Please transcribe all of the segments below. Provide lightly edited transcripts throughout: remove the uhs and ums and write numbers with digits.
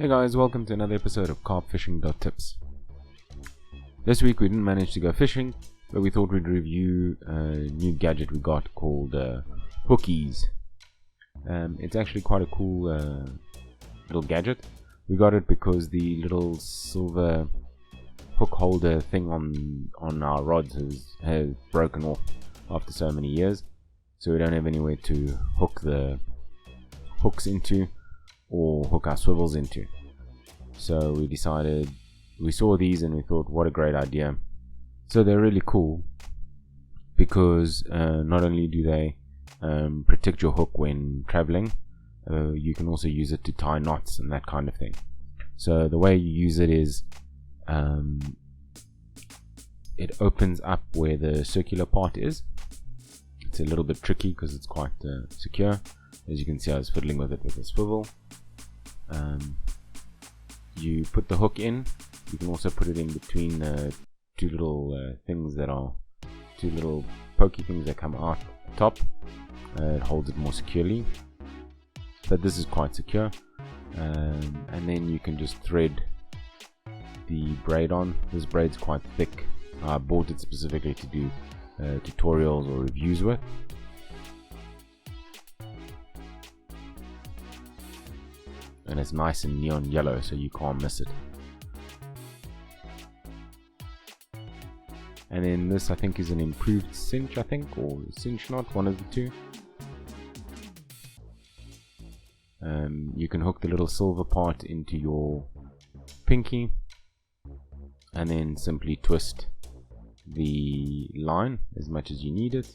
Hey guys, welcome to another episode of CarpFishing.Tips. This week we didn't manage to go fishing, but we thought we'd review a new gadget we got called Hook-EZE. It's actually quite a cool little gadget. We got it because the little silver hook holder thing on our rods has broken off after so many years, so we don't have anywhere to hook the hooks into or hook our swivels into. So we decided, we saw these and we thought, what a great idea. So they're really cool because not only do they protect your hook when traveling, you can also use it to tie knots and that kind of thing. So the way you use it is it opens up where the circular part is. It's a little bit tricky because it's quite secure. As you can see, I was fiddling with it with a swivel. You put the hook in. You can also put it in between two little things that are two little pokey things that come out the top. It holds it more securely, but this is quite secure. And then you can just thread the braid on. This braid's quite thick. I bought it specifically to do tutorials or reviews with. And it's nice and neon yellow, so you can't miss it. And then this, I think, is an improved cinch, or cinch knot, one of the two. You can hook the little silver part into your pinky and then simply twist the line as much as you need it.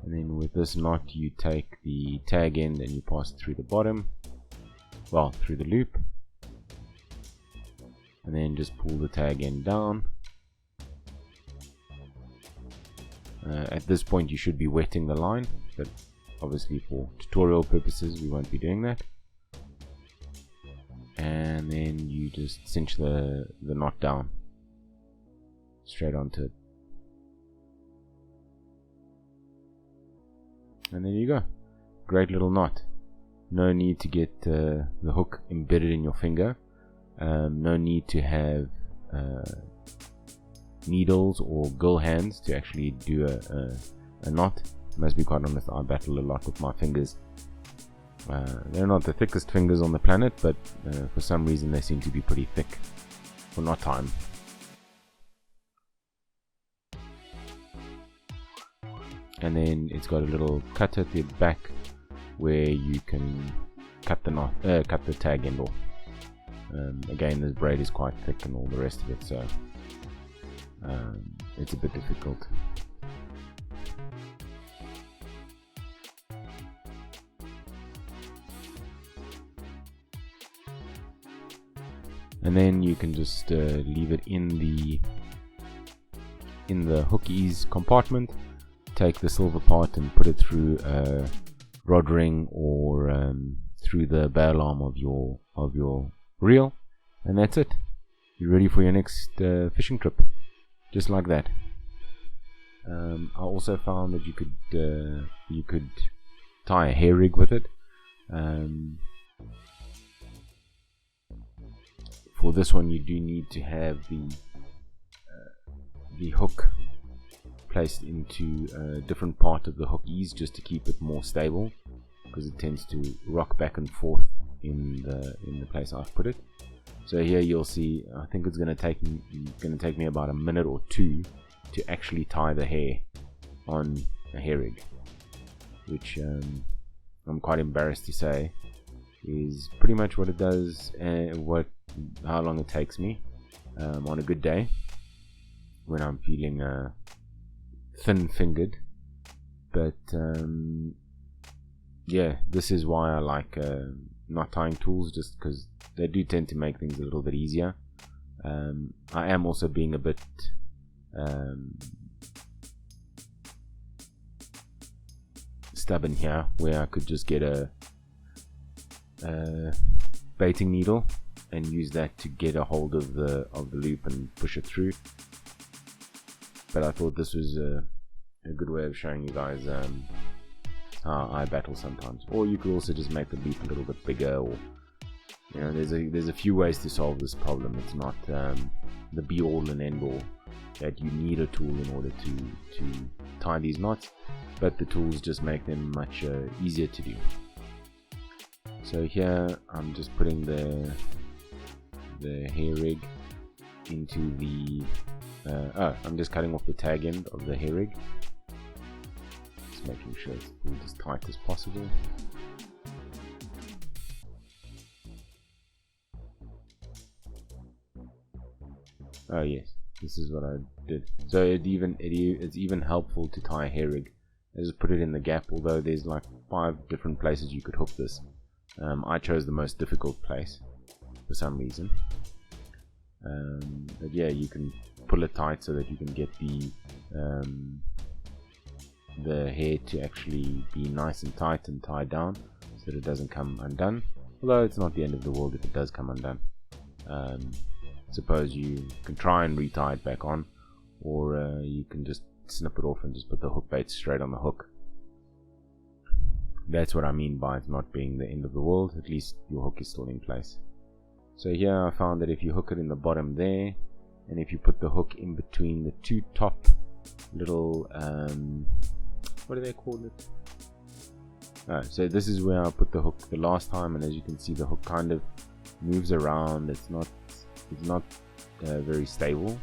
And then with this knot, you take the tag end and you pass it through the bottom, well, through the loop, and then just pull the tag end down. At this point you should be wetting the line, but obviously for tutorial purposes we won't be doing that. And then you just cinch the knot down straight onto it, and there you go. Great little knot. No need to get the hook embedded in your finger. No need to have needles or girl hands to actually do a knot. I must be quite honest, I battle a lot with my fingers. They're not the thickest fingers on the planet, but for some reason they seem to be pretty thick for knot time. And then it's got a little cutter at the back where you can cut the knot, cut the tag end off. Again, this braid is quite thick and all the rest of it, so it's a bit difficult. And then you can just leave it in the Hook-EZE compartment. Take the silver part and put it through a rod ring or through the bail arm of your reel, and that's it. You're ready for your next fishing trip, just like that. I also found that you could tie a hair rig with it. For this one, you do need to have the hook placed into a different part of the Hook-EZE just to keep it more stable, because it tends to rock back and forth in the place I've put it. So here you'll see, I think it's going to take me about a minute or two to actually tie the hair on a hair rig, which I'm quite embarrassed to say is pretty much what it does, how long it takes me on a good day when I'm feeling thin fingered. But yeah, this is why I like knot tying tools, just because they do tend to make things a little bit easier. I am also being a bit stubborn here, where I could just get a baiting needle and use that to get a hold of the loop and push it through. But I thought this was a good way of showing you guys how I battle sometimes. Or you could also just make the loop a little bit bigger, or You know, there's a few ways to solve this problem. It's not the be all and end all that you need a tool in order to tie these knots, but the tools just make them much easier to do. So here I'm just putting the hair rig into the I'm just cutting off the tag end of the hair rig, just making sure it's pulled as tight as possible. Oh yes, this is what I did. So it's even helpful to tie a hair rig. I just put it in the gap, although there's like 5 different places you could hook this. I chose the most difficult place for some reason. But yeah, you can pull it tight so that you can get the hair to actually be nice and tight and tied down so that it doesn't come undone. Although it's not the end of the world if it does come undone. Suppose you can try and retie it back on, or you can just snip it off and just put the hook bait straight on the hook. That's what I mean by it not being the end of the world. At least your hook is still in place. So here I found that if you hook it in the bottom there, and if you put the hook in between the 2 top little what do they call it? So this is where I put the hook the last time, and as you can see, the hook kind of moves around. It's not very stable,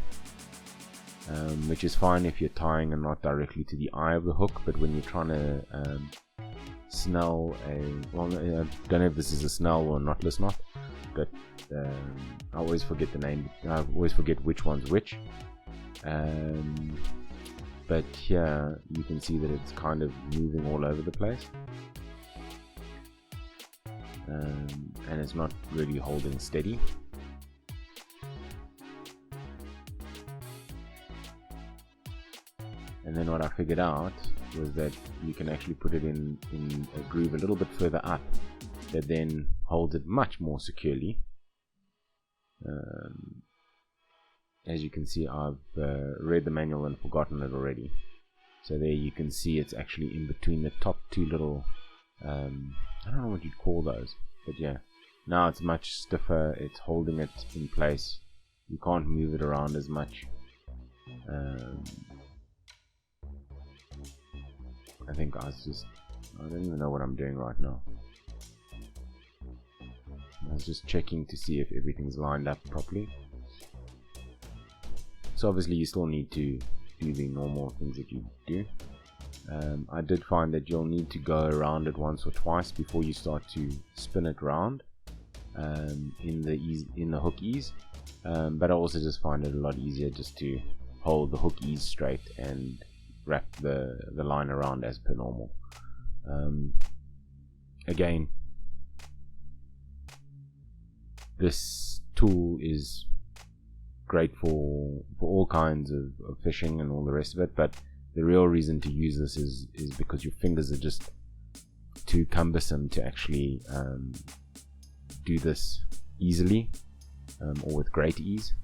which is fine if you're tying a knot directly to the eye of the hook, but when you're trying to snell well, I don't know if this is a snell or a knotless knot, but I always forget the name. I always forget which one's which. But here you can see that it's kind of moving all over the place, and it's not really holding steady. And then what I figured out was that you can actually put it in a groove a little bit further up that then holds it much more securely. As you can see, I've read the manual and forgotten it already. So there you can see it's actually in between the top 2 little, I don't know what you'd call those, but yeah, now it's much stiffer. It's holding it in place. You can't move it around as much. I think I don't even know what I'm doing right now. I was just checking to see if everything's lined up properly. So obviously you still need to do the normal things that you do. I did find that you'll need to go around it once or twice before you start to spin it round in the Hook-EZE. But I also just find it a lot easier just to hold the Hook-EZE straight and wrap the line around as per normal. Again, this tool is great for all kinds of fishing and all the rest of it, but the real reason to use this is because your fingers are just too cumbersome to actually do this easily or with great ease.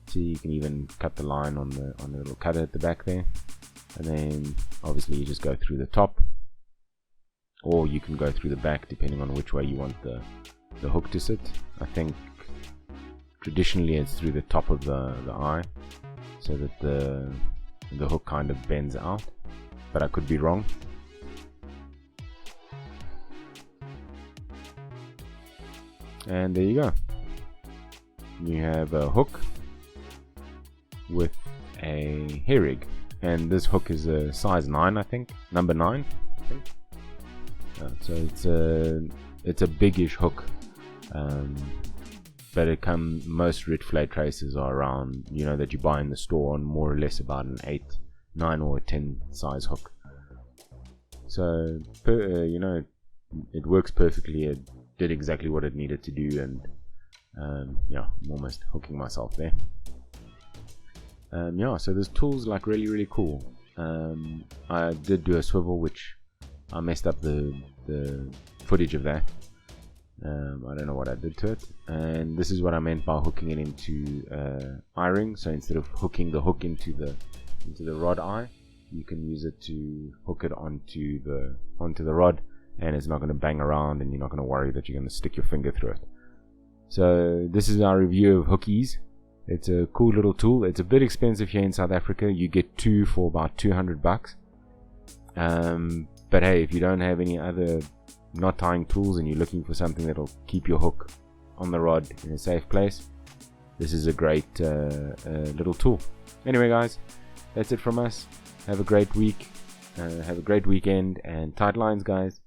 So you can even cut the line on the little cutter at the back there, and then obviously you just go through the top, or you can go through the back depending on which way you want the hook to sit. I think traditionally it's through the top of the eye, so that the hook kind of bends out, but I could be wrong. And there you go. You have a hook with a hair rig, and this hook is a size 9, I think, number 9, I think. So it's a biggish hook, but most red fillet traces are around, that you buy in the store, on more or less about an 8, 9 or a 10 size hook. So it works perfectly. It did exactly what it needed to do, and I'm almost hooking myself there. So this tool's like really cool. I did do a swivel, which I messed up the footage of that. I don't know what I did to it, and this is what I meant by hooking it into eye-ring. So instead of hooking the hook into the rod eye, you can use it to hook it onto the rod, and it's not going to bang around, and you're not going to worry that you're going to stick your finger through it. So this is our review of Hook-EZE. It's a cool little tool. It's a bit expensive here in South Africa. You get two for about $200. But hey, if you don't have any other knot tying tools and you're looking for something that'll keep your hook on the rod in a safe place, this is a great little tool. Anyway guys, that's it from us. Have a great week, have a great weekend, and tight lines guys.